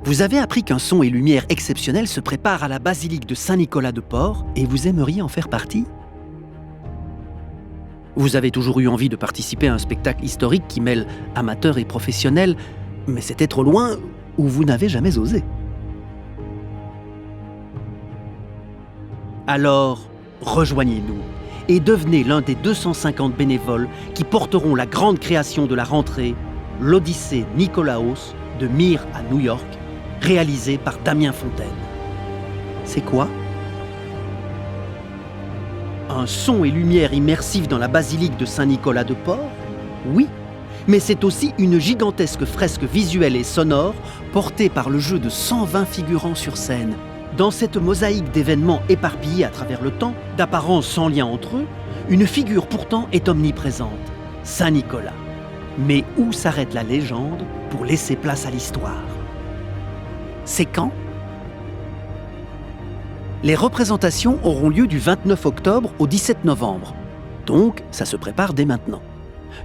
Vous avez appris qu'un son et lumière exceptionnels se préparent à la basilique de Saint-Nicolas de Port et vous aimeriez en faire partie ? Vous avez toujours eu envie de participer à un spectacle historique qui mêle amateurs et professionnels, mais c'était trop loin ou vous n'avez jamais osé. Alors, rejoignez-nous et devenez l'un des 250 bénévoles qui porteront la grande création de la rentrée, l'Odyssée Nikolaos de Mir à New York, réalisée par Damien Fontaine. C'est quoi ? Un son et lumière immersifs dans la basilique de Saint-Nicolas de Port ? Oui, mais c'est aussi une gigantesque fresque visuelle et sonore portée par le jeu de 120 figurants sur scène. Dans cette mosaïque d'événements éparpillés à travers le temps, d'apparence sans lien entre eux, une figure pourtant est omniprésente, Saint-Nicolas. Mais où s'arrête la légende pour laisser place à l'histoire ? C'est quand ? Les représentations auront lieu du 29 octobre au 17 novembre. Donc, ça se prépare dès maintenant.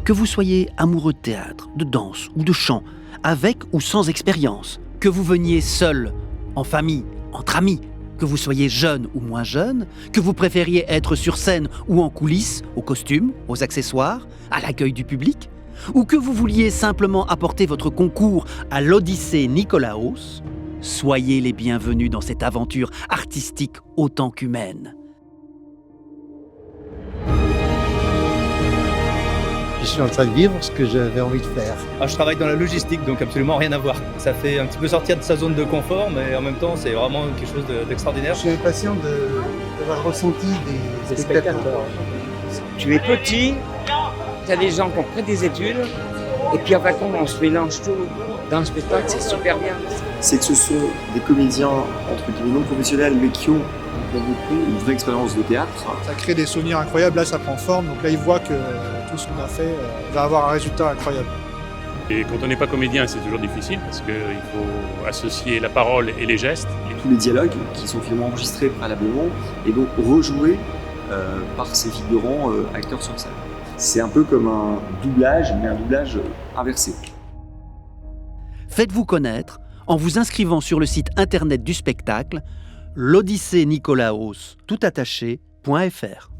Que vous soyez amoureux de théâtre, de danse ou de chant, avec ou sans expérience, que vous veniez seul, en famille, entre amis, que vous soyez jeune ou moins jeune, que vous préfériez être sur scène ou en coulisses, aux costumes, aux accessoires, à l'accueil du public, ou que vous vouliez simplement apporter votre concours à l'Odyssée Nikolaos, soyez les bienvenus dans cette aventure artistique autant qu'humaine. Je suis en train de vivre ce que j'avais envie de faire. Je travaille dans la logistique, donc absolument rien à voir. Ça fait un petit peu sortir de sa zone de confort, mais en même temps, c'est vraiment quelque chose d'extraordinaire. Je suis impatient d'avoir le ressenti des spectateurs. Tu es petit, tu as des gens qui ont pris des études, et puis après on se mélange tout dans le spectacle, c'est super bien. C'est que ce sont des comédiens, entre guillemets, non professionnels, mais qui ont une vraie expérience de théâtre. Ça crée des souvenirs incroyables, là ça prend forme, donc là ils voient que tout ce qu'on a fait va avoir un résultat incroyable. Et quand on n'est pas comédien, c'est toujours difficile parce qu'il faut associer la parole et les gestes. Tous les dialogues qui sont finalement enregistrés préalablement et donc rejoués par ces figurants acteurs sur scène. C'est un peu comme un doublage, mais un doublage inversé. Faites-vous connaître en vous inscrivant sur le site internet du spectacle l'Odyssée Nikolaos, toutattaché.fr.